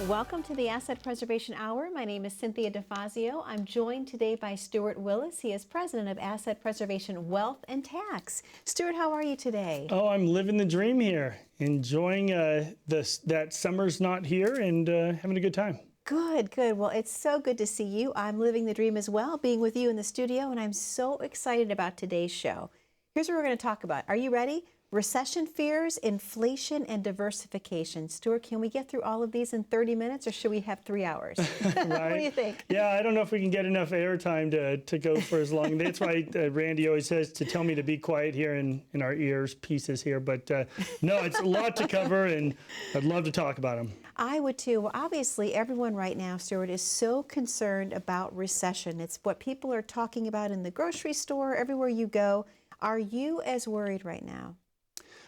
Welcome to the Asset Preservation Hour. My name is Cynthia DeFazio. I'm joined today by Stuart Willis. He is president of Asset Preservation Wealth and Tax. Stuart, how are you today? Oh, I'm living the dream here, enjoying that summer's not here and having a good time. Good, good. Well, it's so good to see you. I'm living the dream as well, being with you in the studio, and I'm so excited about today's show. Here's what we're going to talk about. Are you ready? Recession fears, inflation, and diversification. Stuart, can we get through all of these in 30 minutes, or should we have 3 hours? Right. What do you think? Yeah, I don't know if we can get enough airtime to go for as long. That's why Randy always says to tell me to be quiet here in our ears pieces here. But no, it's a lot to cover, and I'd love to talk about them. I would too. Well, obviously, everyone right now, Stuart, is so concerned about recession. It's what people are talking about in the grocery store, everywhere you go. Are you as worried right now?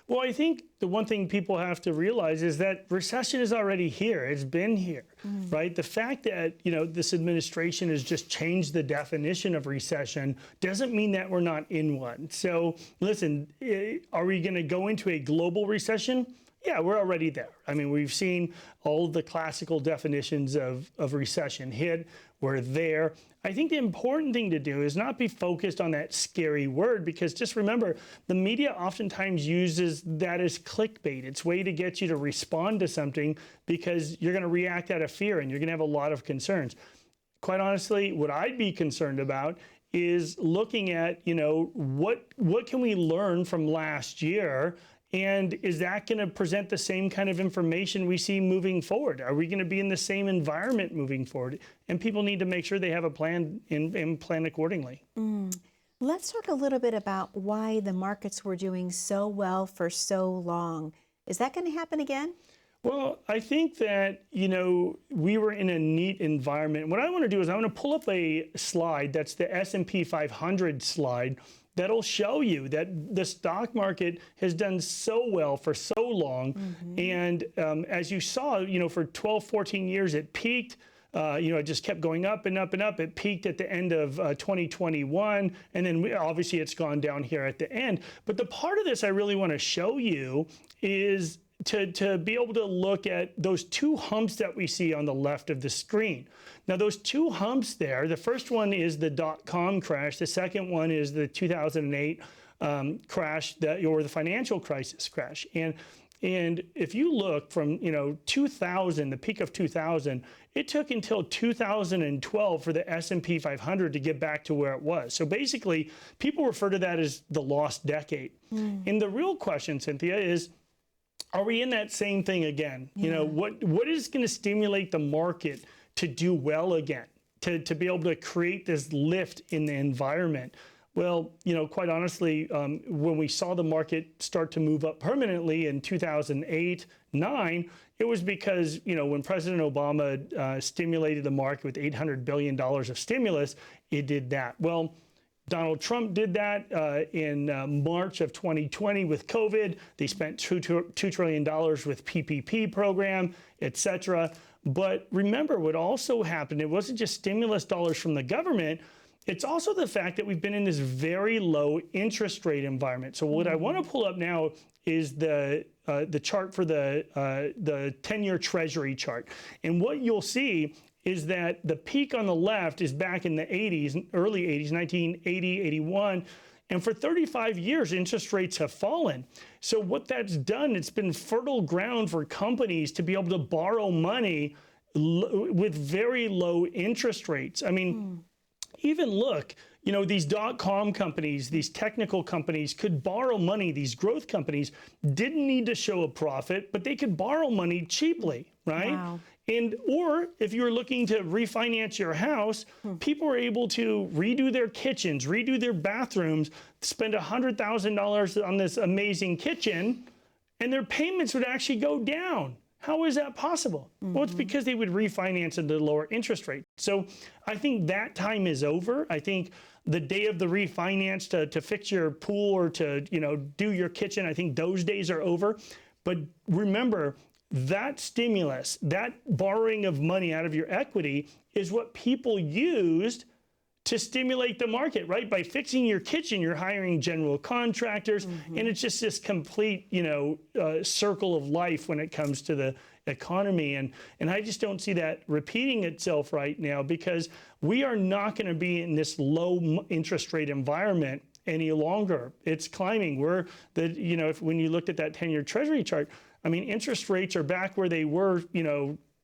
Well, I think the one thing people have to realize is that recession is already here. It's been here, right? The fact that, this administration has just changed the definition of recession doesn't mean that we're not in one. So listen, are we going to go into a global recession? Yeah, we're already there. I mean, we've seen all the classical definitions of recession hit. We're there. I think the important thing to do is not be focused on that scary word, because just remember, the media oftentimes uses that as clickbait. It's a way to get you to respond to something because you're going to react out of fear and you're going to have a lot of concerns. Quite honestly, what I'd be concerned about is looking at, what can we learn from last year? And is that going to present the same kind of information we see moving forward? Are we going to be in the same environment moving forward? And people need to make sure they have a plan and plan accordingly. Let's talk a little bit about why the markets were doing so well for so long. Is that going to happen again? Well, I think that, we were in a neat environment. What I want to do is I want to pull up a slide that's the S&P 500 slide. That'll show you that the stock market has done so well for so long. And as you saw, for 12, 14 years, it peaked. It just kept going up and up and up. It peaked at the end of 2021. And then obviously it's gone down here at the end. But the part of this I really want to show you is to be able to look at those two humps that we see on the left of the screen. Now, those two humps there, the first one is the dot-com crash. The second one is the 2008 crash, or the financial crisis crash. And if you look from 2000, the peak of 2000, it took until 2012 for the S&P 500 to get back to where it was. So basically, people refer to that as the lost decade. And the real question, Cynthia, is, are we in that same thing again? Yeah. What is going to stimulate the market to do well again, to be able to create this lift in the environment? Well, quite honestly, when we saw the market start to move up permanently in 2008-9, it was because, when President Obama stimulated the market with $800 billion of stimulus, it did that. Well, Donald Trump did that in March of 2020 with COVID. They spent $2 trillion with PPP program, et cetera. But remember, what also happened, it wasn't just stimulus dollars from the government. It's also the fact that we've been in this very low interest rate environment. So what I want to pull up now is the chart for the 10-year Treasury chart. And what you'll see is that the peak on the left is back in the 80s, early 80s, 1980, 81. And for 35 years, interest rates have fallen. So what that's done, it's been fertile ground for companies to be able to borrow money with very low interest rates. I mean, even look, these dot-com companies, these technical companies could borrow money. These growth companies didn't need to show a profit, but they could borrow money cheaply, right? Wow. Or if you were looking to refinance your house, people were able to redo their kitchens, redo their bathrooms, spend $100,000 on this amazing kitchen, and their payments would actually go down. How is that possible? Well, it's because they would refinance at a lower interest rate. So I think that time is over. I think the day of the refinance to fix your pool or to do your kitchen, I think those days are over. But remember, that stimulus, that borrowing of money out of your equity is what people used to stimulate the market, right? By fixing your kitchen, you're hiring general contractors, and it's just this complete, circle of life when it comes to the economy. And I just don't see that repeating itself right now, because we are not going to be in this low interest rate environment any longer. It's climbing. When you looked at that 10-year Treasury chart, I mean, interest rates are back where they were,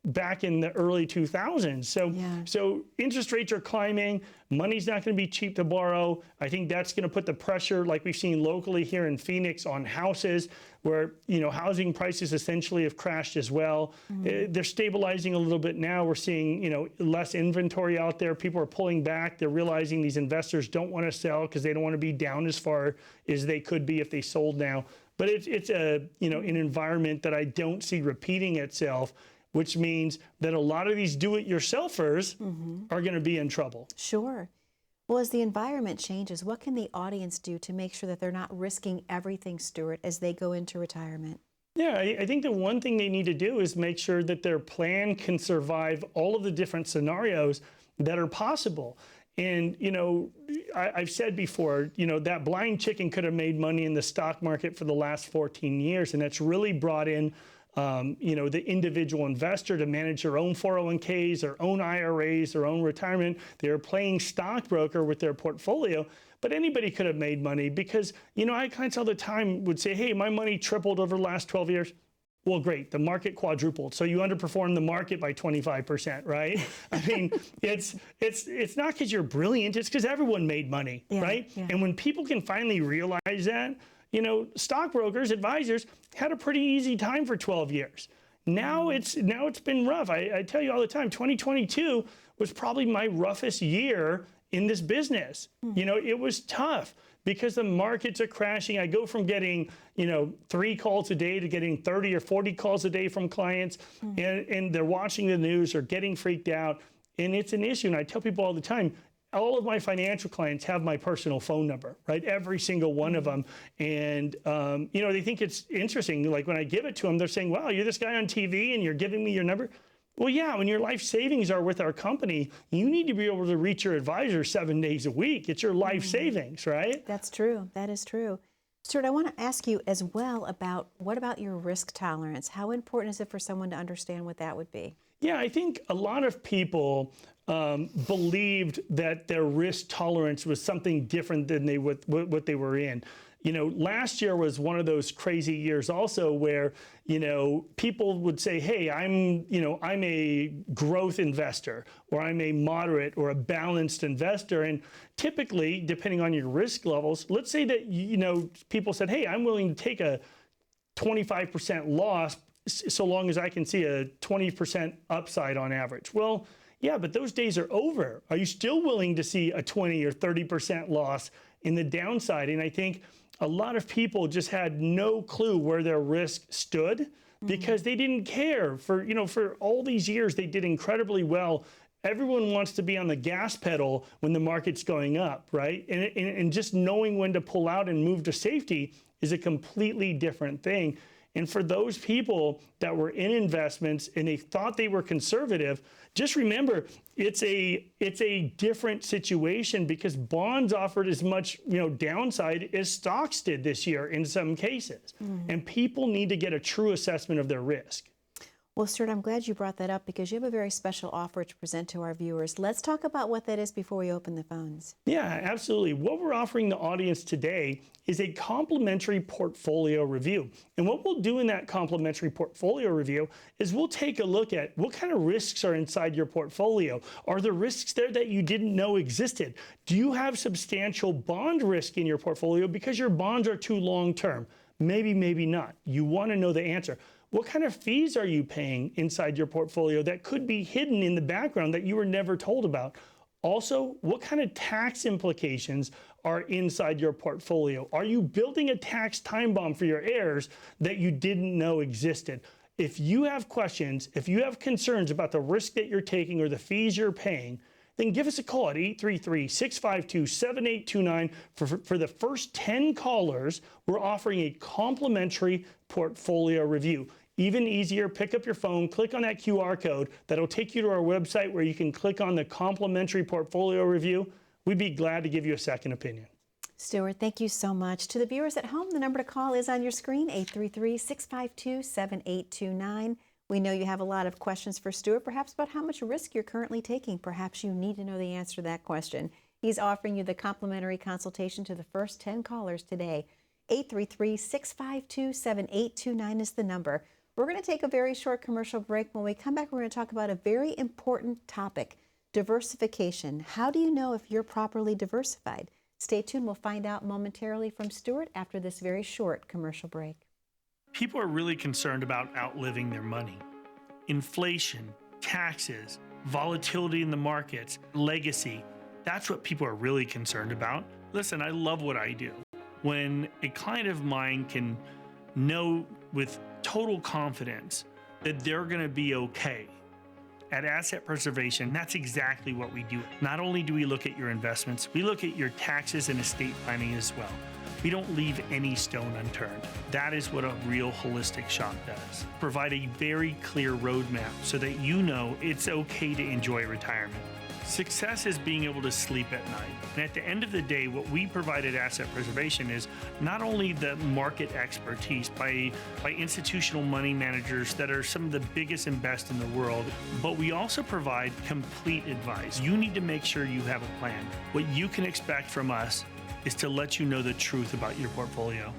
back in the early 2000s. So interest rates are climbing. Money's not going to be cheap to borrow. I think that's going to put the pressure, like we've seen locally here in Phoenix, on houses, where housing prices essentially have crashed as well. They're stabilizing a little bit now. We're seeing less inventory out there. People are pulling back. They're realizing these investors don't want to sell because they don't want to be down as far as they could be if they sold now. But it's an environment that I don't see repeating itself, which means that a lot of these do-it-yourselfers are going to be in trouble. Sure. Well, as the environment changes, what can the audience do to make sure that they're not risking everything, Stuart, as they go into retirement? Yeah, I think the one thing they need to do is make sure that their plan can survive all of the different scenarios that are possible. And, I've said before, that blind chicken could have made money in the stock market for the last 14 years, and that's really brought in the individual investor to manage their own 401ks, their own IRAs, their own retirement. They're playing stockbroker with their portfolio, but anybody could have made money, because, clients all the time would say, hey, my money tripled over the last 12 years. Well, great, the market quadrupled. So you underperformed the market by 25%, right? I mean, it's not because you're brilliant, it's because everyone made money, right? Yeah. And when people can finally realize that, stockbrokers, advisors had a pretty easy time for 12 years. Now it's been rough. I tell you all the time, 2022 was probably my roughest year in this business. It was tough because the markets are crashing. I go from getting, 3 calls a day to getting 30 or 40 calls a day from clients, and they're watching the news or getting freaked out. And it's an issue. And I tell people all the time, all of my financial clients have my personal phone number, right? Every single one of them. And, they think it's interesting. Like when I give it to them, they're saying, wow, you're this guy on TV and you're giving me your number. Well, yeah, when your life savings are with our company, you need to be able to reach your advisor 7 days a week. It's your life savings, right? That's true. That is true. Stuart, I want to ask you as well about, what about your risk tolerance? How important is it for someone to understand what that would be? Yeah, I think a lot of people believed that their risk tolerance was something different than what they were in. Last year was one of those crazy years also where, people would say, hey, I'm a growth investor, or I'm a moderate or a balanced investor. And typically, depending on your risk levels, let's say that, people said, hey, I'm willing to take a 25% loss so long as I can see a 20% upside on average. Well, yeah, but those days are over. Are you still willing to see a 20 or 30% loss in the downside? And I think a lot of people just had no clue where their risk stood, because they didn't care. For all these years, they did incredibly well. Everyone wants to be on the gas pedal when the market's going up, right? And just knowing when to pull out and move to safety is a completely different thing. And for those people that were in investments and they thought they were conservative, just remember, it's a different situation, because bonds offered as much downside as stocks did this year in some cases. And people need to get a true assessment of their risk. Well, Stuart, I'm glad you brought that up, because you have a very special offer to present to our viewers. Let's talk about what that is before we open the phones. Yeah, absolutely. What we're offering the audience today is a complimentary portfolio review. And what we'll do in that complimentary portfolio review is we'll take a look at what kind of risks are inside your portfolio. Are there risks there that you didn't know existed? Do you have substantial bond risk in your portfolio because your bonds are too long-term? Maybe, maybe not. You want to know the answer. What kind of fees are you paying inside your portfolio that could be hidden in the background that you were never told about? Also, what kind of tax implications are inside your portfolio? Are you building a tax time bomb for your heirs that you didn't know existed? If you have questions, if you have concerns about the risk that you're taking or the fees you're paying, then give us a call at 833-652-7829. For the first 10 callers, we're offering a complimentary portfolio review. Even easier, pick up your phone, click on that QR code. That'll take you to our website where you can click on the complimentary portfolio review. We'd be glad to give you a second opinion. Stuart, thank you so much. To the viewers at home, the number to call is on your screen, 833-652-7829. We know you have a lot of questions for Stuart, perhaps about how much risk you're currently taking. Perhaps you need to know the answer to that question. He's offering you the complimentary consultation to the first 10 callers today. 833-652-7829 is the number. We're going to take a very short commercial break. When we come back, we're going to talk about a very important topic, diversification. How do you know if you're properly diversified? Stay tuned. We'll find out momentarily from Stuart after this very short commercial break. People are really concerned about outliving their money. Inflation, taxes, volatility in the markets, legacy. That's what people are really concerned about. Listen, I love what I do. When a client of mine can know with total confidence that they're going to be okay. At Asset Preservation, that's exactly what we do. Not only do we look at your investments, we look at your taxes and estate planning as well. We don't leave any stone unturned. That is what a real holistic shop does. Provide a very clear roadmap so that you know it's okay to enjoy retirement. Success is being able to sleep at night. And at the end of the day, what we provide at Asset Preservation is not only the market expertise by institutional money managers that are some of the biggest and best in the world, but we also provide complete advice. You need to make sure you have a plan. What you can expect from us is to let you know the truth about your portfolio.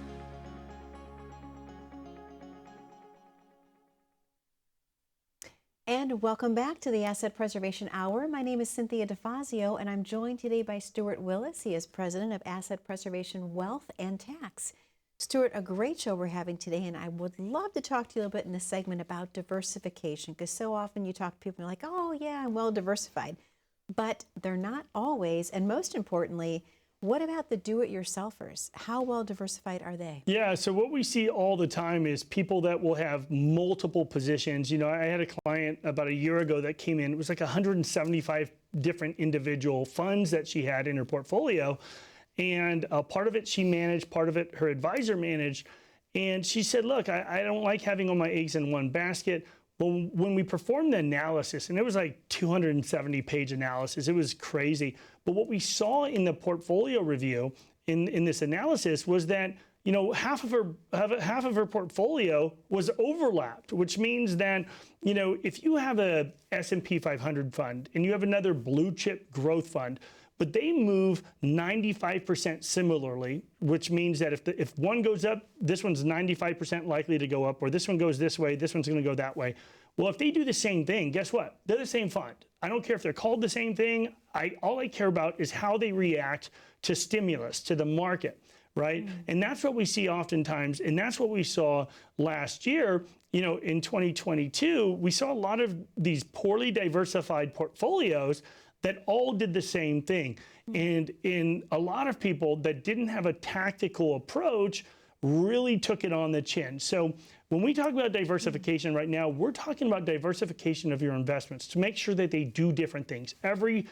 And welcome back to the Asset Preservation Hour. My name is Cynthia DeFazio, and I'm joined today by Stuart Willis. He is president of Asset Preservation Wealth and Tax. Stuart, a great show we're having today, and I would love to talk to you a little bit in this segment about diversification, because so often you talk to people and you're like, oh yeah, I'm well diversified, but they're not always. And most importantly, what about the do-it-yourselfers? How well diversified are they? Yeah, so what we see all the time is people that will have multiple positions. You know, I had a client about a year ago that came in. It was like 175 different individual funds that she had in her portfolio. And part of it she managed, part of it her advisor managed. And she said, look, I don't like having all my eggs in one basket. Well, when we performed the analysis, and it was like 270-page analysis, it was crazy. But what we saw in the portfolio review in this analysis was that, you know, half of her portfolio was overlapped, which means that, you know, if you have a S&P 500 fund and you have another blue chip growth fund, but they move 95% similarly, which means that if one goes up, this one's 95% likely to go up, or this one goes this way, this one's going to go that way. Well, if they do the same thing, guess what? They're the same fund. I don't care if they're called the same thing. All I care about is how they react to stimulus, to the market, right? And that's what we see oftentimes, and that's what we saw last year. You know, in 2022, we saw a lot of these poorly diversified portfolios that all did the same thing. And in a lot of people that didn't have a tactical approach really took it on the chin. So when we talk about diversification right now, we're talking about diversification of your investments to make sure that they do different things. Every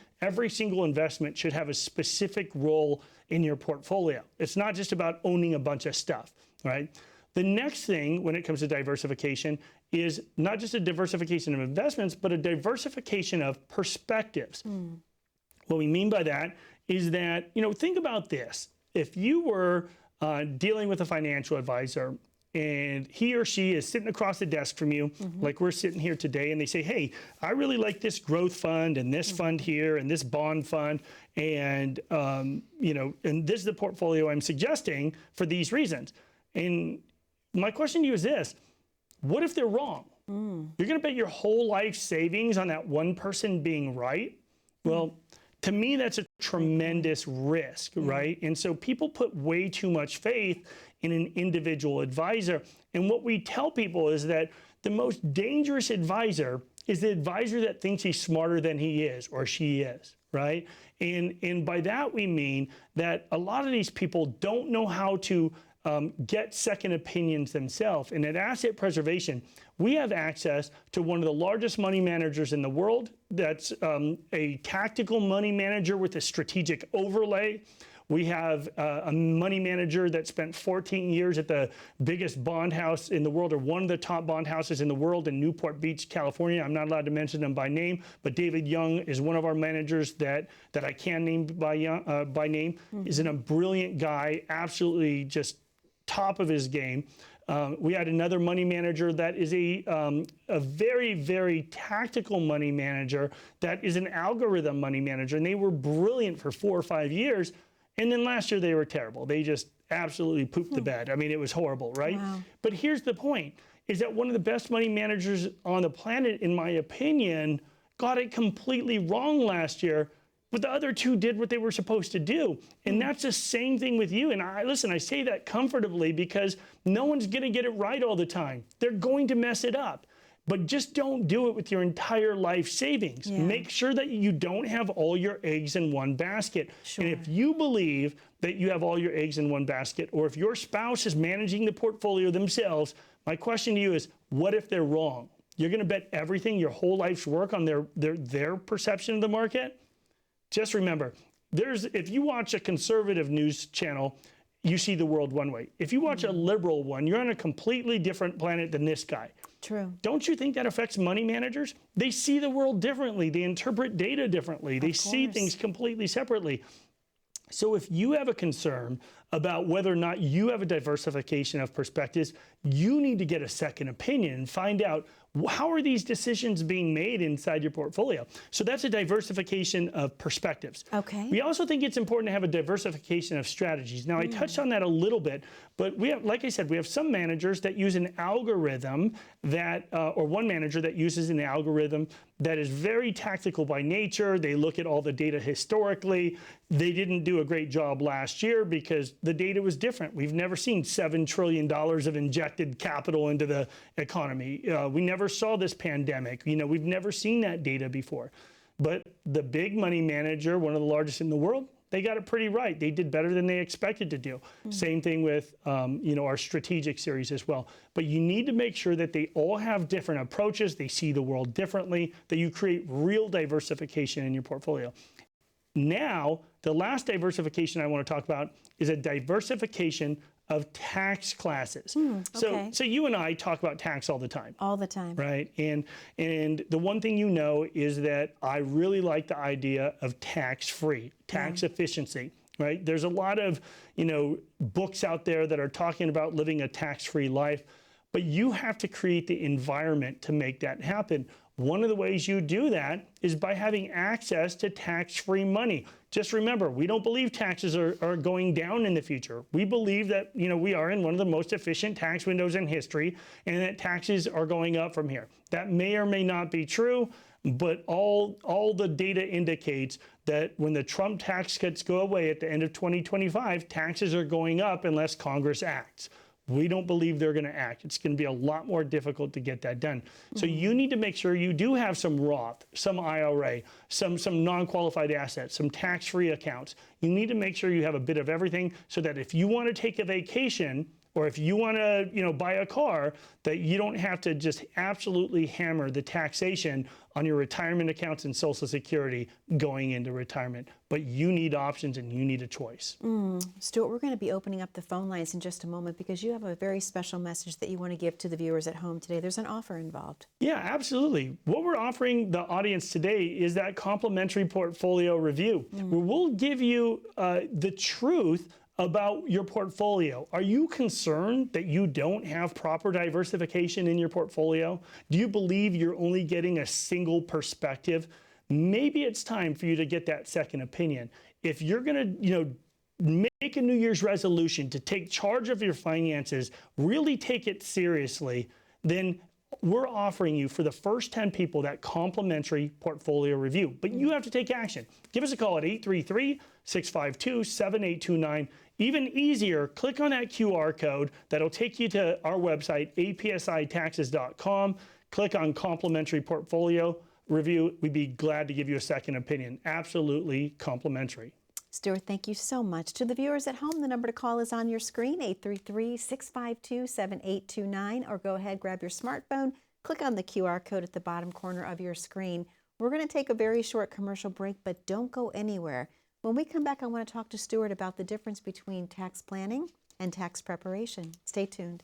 single investment should have a specific role in your portfolio. It's not just about owning a bunch of stuff, right? The next thing when it comes to diversification is not just a diversification of investments, but a diversification of perspectives. What we mean by that is that, you know, think about this. If you were dealing with a financial advisor and he or she is sitting across the desk from you, like we're sitting here today, and they say, hey, I really like this growth fund and this fund here and this bond fund, and, you know, and this is the portfolio I'm suggesting for these reasons. And my question to you is this: what if they're wrong? You're going to bet your whole life savings on that one person being right? Well, to me, that's a tremendous risk, right? And so people put way too much faith in an individual advisor. And what we tell people is that the most dangerous advisor is the advisor that thinks he's smarter than he is or she is, right? And by that we mean that a lot of these people don't know how to get second opinions themselves. And at Asset Preservation, we have access to one of the largest money managers in the world. That's a tactical money manager with a strategic overlay. We have a money manager that spent 14 years at the biggest bond house in the world, or one of the top bond houses in the world, in Newport Beach, California. I'm not allowed to mention them by name, but David Young is one of our managers that I can name by name. He's a brilliant guy, absolutely just top of his game. We had another money manager that is a very, very tactical money manager that is an algorithm money manager, and they were brilliant for 4 or 5 years. And then last year they were terrible. They just absolutely pooped the bed. I mean, it was horrible, right? Wow. But here's the point, is that one of the best money managers on the planet, in my opinion, got it completely wrong last year, but the other two did what they were supposed to do. And that's the same thing with you. And I say that comfortably because no one's gonna get it right all the time. They're going to mess it up. But just don't do it with your entire life savings. Yeah. Make sure that you don't have all your eggs in one basket. Sure. And if you believe that you have all your eggs in one basket, or if your spouse is managing the portfolio themselves, my question to you is, what if they're wrong? You're gonna bet everything, your whole life's work on their perception of the market? Just remember, if you watch a conservative news channel, you see the world one way. If you watch a liberal one, you're on a completely different planet than this guy. True. Don't you think that affects money managers? They see the world differently. They interpret data differently. They see things completely separately. So if you have a concern about whether or not you have a diversification of perspectives, you need to get a second opinion and find out, how are these decisions being made inside your portfolio? So that's a diversification of perspectives. Okay. We also think it's important to have a diversification of strategies. Now, I touched on that a little bit, but we have, like I said, we have some managers that use an algorithm that, or one manager that uses an algorithm that is very tactical by nature. They look at all the data historically. They didn't do a great job last year because the data was different. We've never seen $7 trillion of injected capital into the economy. We never saw this pandemic. We've never seen that data before. But the big money manager, one of the largest in the world, they got it pretty right. They did better than they expected to do. Same thing with our strategic series as well. But you need to make sure that they all have different approaches. They see the world differently, that you create real diversification in your portfolio. Now, the last diversification I want to talk about is a diversification of tax classes. Okay. So you and I talk about tax all the time. All the time. Right. And the one thing you know is that I really like the idea of tax-free, tax efficiency. Right. There's a lot of, books out there that are talking about living a tax-free life, but you have to create the environment to make that happen. One of the ways you do that is by having access to tax-free money. Just remember, we don't believe taxes are going down in the future. We believe that, we are in one of the most efficient tax windows in history, and that taxes are going up from here. That may or may not be true, but all the data indicates that when the Trump tax cuts go away at the end of 2025, taxes are going up unless Congress acts. We don't believe they're going to act. It's going to be a lot more difficult to get that done. So you need to make sure you do have some Roth, some IRA, some non-qualified assets, some tax-free accounts. You need to make sure you have a bit of everything so that if you want to take a vacation or if you want to, buy a car, that you don't have to just absolutely hammer the taxation on your retirement accounts and Social Security going into retirement. But you need options and you need a choice. Stuart, we're going to be opening up the phone lines in just a moment because you have a very special message that you want to give to the viewers at home today. There's an offer involved. Yeah, absolutely. What we're offering the audience today is that complimentary portfolio review, where we'll give you the truth about your portfolio. Are you concerned that you don't have proper diversification in your portfolio? Do you believe you're only getting a single perspective? Maybe it's time for you to get that second opinion. If you're going to, make a New Year's resolution to take charge of your finances, really take it seriously, then we're offering you for the first 10 people that complimentary portfolio review. But you have to take action. Give us a call at 833-652-7829. Even easier, click on that QR code that'll take you to our website, apsitaxes.com. Click on complimentary portfolio review. We'd be glad to give you a second opinion. Absolutely complimentary. Stuart, thank you so much. To the viewers at home, the number to call is on your screen, 833-652-7829, or go ahead, grab your smartphone, click on the QR code at the bottom corner of your screen. We're going to take a very short commercial break, but don't go anywhere. When we come back, I want to talk to Stuart about the difference between tax planning and tax preparation. Stay tuned.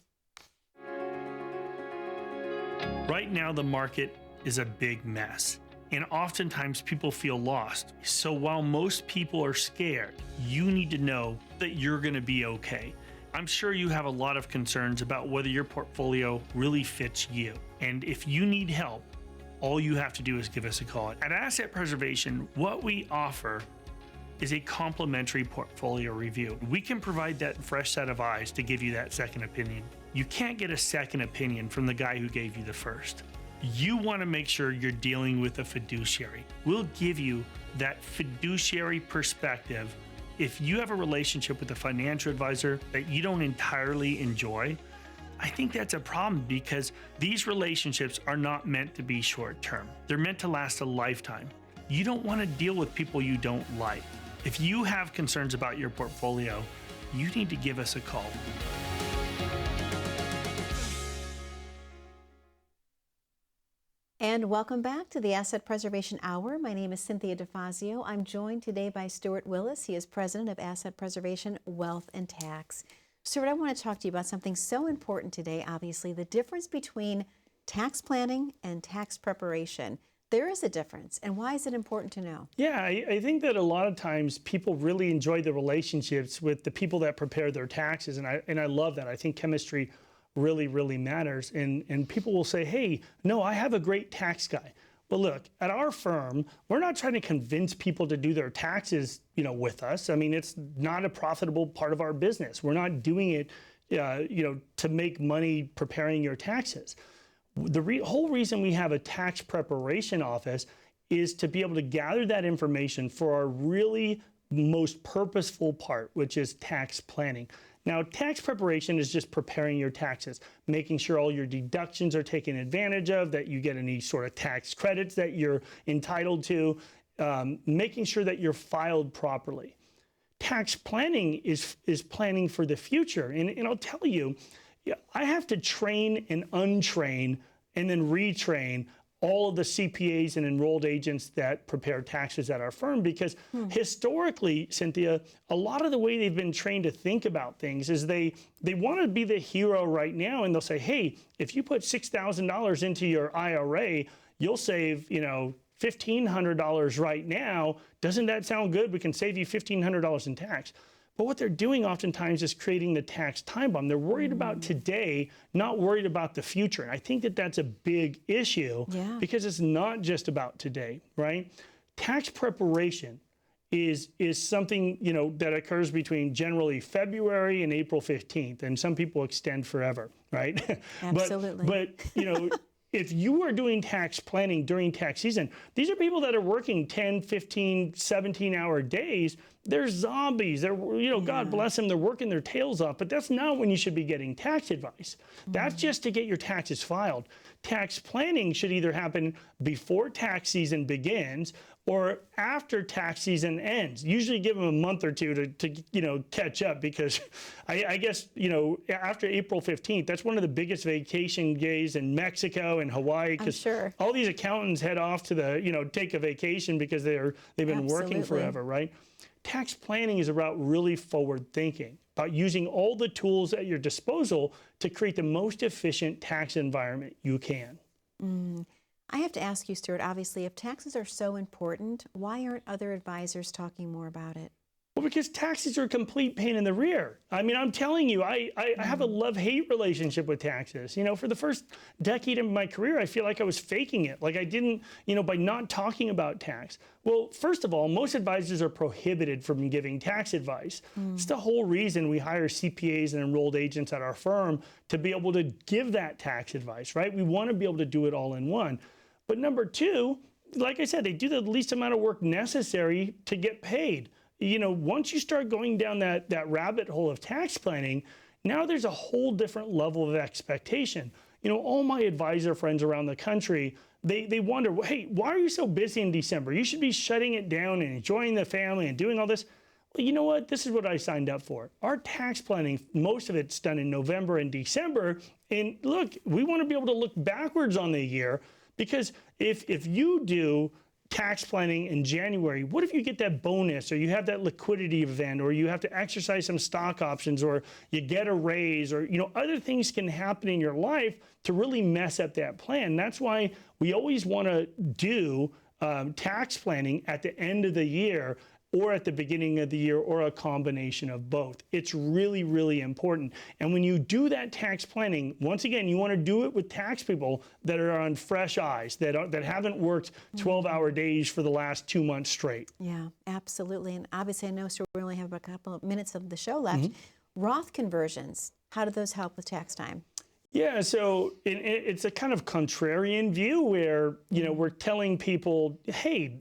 Right now, the market is a big mess, and oftentimes people feel lost. So while most people are scared, you need to know that you're going to be okay. I'm sure you have a lot of concerns about whether your portfolio really fits you. And if you need help, all you have to do is give us a call. At Asset Preservation, what we offer is a complimentary portfolio review. We can provide that fresh set of eyes to give you that second opinion. You can't get a second opinion from the guy who gave you the first. You want to make sure you're dealing with a fiduciary. We'll give you that fiduciary perspective. If you have a relationship with a financial advisor that you don't entirely enjoy, I think that's a problem, because these relationships are not meant to be short term. They're meant to last a lifetime. You don't want to deal with people you don't like. If you have concerns about your portfolio, you need to give us a call. And welcome back to the Asset Preservation Hour. My name is Cynthia DeFazio. I'm joined today by Stuart Willis. He is president of Asset Preservation Wealth and Tax. Stuart, I want to talk to you about something so important today, obviously, the difference between tax planning and tax preparation. There is a difference, and why is it important to know? Yeah, I think that a lot of times people really enjoy the relationships with the people that prepare their taxes, and I love that. I think chemistry really matters, and people will say, hey, no, I have a great tax guy. Well, look, at our firm, we're not trying to convince people to do their taxes, with us. I mean, it's not a profitable part of our business. We're not doing it, to make money preparing your taxes. The whole reason we have a tax preparation office is to be able to gather that information for our really most purposeful part, which is tax planning. Now, tax preparation is just preparing your taxes, making sure all your deductions are taken advantage of, that you get any sort of tax credits that you're entitled to, making sure that you're filed properly. Tax planning is planning for the future. And I'll tell you, I have to train and untrain and then retrain all of the CPAs and enrolled agents that prepare taxes at our firm, because historically, Cynthia, a lot of the way they've been trained to think about things is they want to be the hero right now, and they'll say, hey, if you put $6,000 into your IRA, you'll save, $1,500 right now. Doesn't that sound good? We can save you $1,500 in tax. But what they're doing oftentimes is creating the tax time bomb. They're worried about today, not worried about the future. And I think that that's a big issue, because it's not just about today, right? Tax preparation is something, that occurs between generally February and April 15th. And some people extend forever, right? Absolutely. but if you are doing tax planning during tax season, these are people that are working 10, 15, 17-hour days. They're zombies. They're, God bless them, they're working their tails off, but that's not when you should be getting tax advice. That's just to get your taxes filed. Tax planning should either happen before tax season begins or after tax season ends. Usually give them a month or two to catch up, because I guess, after April 15th, that's one of the biggest vacation days in Mexico and Hawaii, because all these accountants head off to take a vacation because they've been working forever, right? Tax planning is about really forward thinking, about using all the tools at your disposal to create the most efficient tax environment you can. I have to ask you, Stuart, obviously, if taxes are so important, why aren't other advisors talking more about it? Well, because taxes are a complete pain in the rear. I mean, I'm telling you, I have a love-hate relationship with taxes. For the first decade of my career, I feel like I was faking it. Like I didn't, by not talking about tax. Well, first of all, most advisors are prohibited from giving tax advice. It's the whole reason we hire CPAs and enrolled agents at our firm, to be able to give that tax advice, right? We want to be able to do it all in one. But number two, like I said, they do the least amount of work necessary to get paid. Once you start going down that rabbit hole of tax planning, now there's a whole different level of expectation. All my advisor friends around the country, they wonder, hey, why are you so busy in December? You should be shutting it down and enjoying the family and doing all this. Well, you know what? This is what I signed up for. Our tax planning, most of it's done in November and December. And look, we want to be able to look backwards on the year, because if you do tax planning in January, what if you get that bonus, or you have that liquidity event, or you have to exercise some stock options, or you get a raise, or other things can happen in your life to really mess up that plan. That's why we always want to do tax planning at the end of the year, or at the beginning of the year, or a combination of both. It's really, really important. And when you do that tax planning, once again, you want to do it with tax people that are on fresh eyes, that haven't worked 12-hour days for the last 2 months straight. Yeah, absolutely. And obviously, I know, sir, we only have a couple of minutes of the show left. Roth conversions, how do those help with tax time? Yeah, so it's a kind of contrarian view where, we're telling people, hey,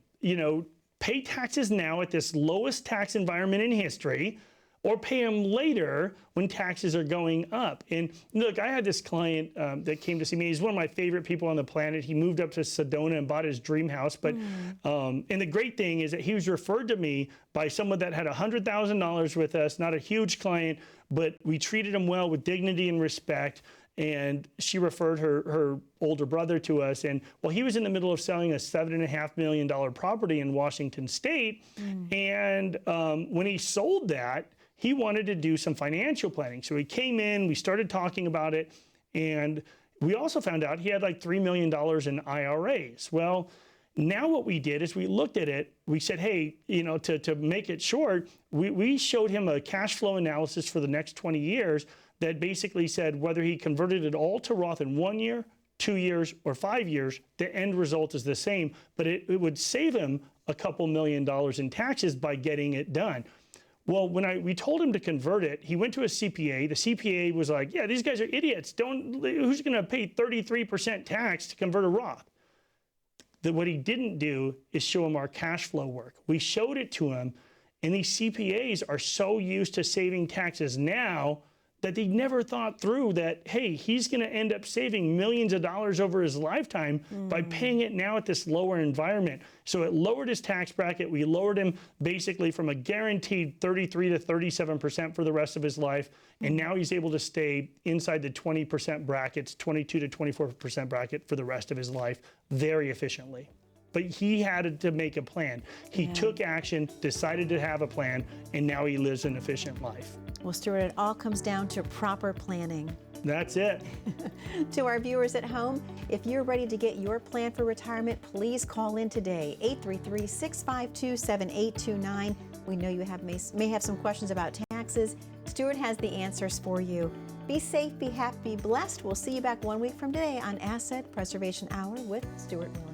pay taxes now at this lowest tax environment in history, or pay them later when taxes are going up. And look, I had this client that came to see me. He's one of my favorite people on the planet. He moved up to Sedona and bought his dream house. But and the great thing is that he was referred to me by someone that had $100,000 with us, not a huge client, but we treated him well with dignity and respect. And she referred her older brother to us. And well, he was in the middle of selling a $7.5 million property in Washington State. And when he sold that, he wanted to do some financial planning. So he came in, we started talking about it, and we also found out he had like $3 million in IRAs. Well, now what we did is we looked at it, we said, hey, to make it short, we showed him a cash flow analysis for the next 20 years that basically said whether he converted it all to Roth in 1 year, 2 years, or 5 years, the end result is the same, but it would save him a couple $1 million in taxes by getting it done. Well, when we told him to convert it, he went to a CPA. The CPA was like, yeah, these guys are idiots. Who's going to pay 33% tax to convert a Roth? What he didn't do is show him our cash flow work. We showed it to him, and these CPAs are so used to saving taxes now that they never thought through that, hey, he's going to end up saving millions of dollars over his lifetime by paying it now at this lower environment. So it lowered his tax bracket. We lowered him basically from a guaranteed 33 to 37% for the rest of his life. And now he's able to stay inside the 20% brackets, 22 to 24% bracket for the rest of his life very efficiently. But he had to make a plan. He took action, decided to have a plan, and now he lives an efficient life. Well, Stuart, it all comes down to proper planning. That's it. To our viewers at home, if you're ready to get your plan for retirement, please call in today, 833-652-7829. We know you may have some questions about taxes. Stuart has the answers for you. Be safe, be happy, be blessed. We'll see you back 1 week from today on Asset Preservation Hour with Stuart Miller.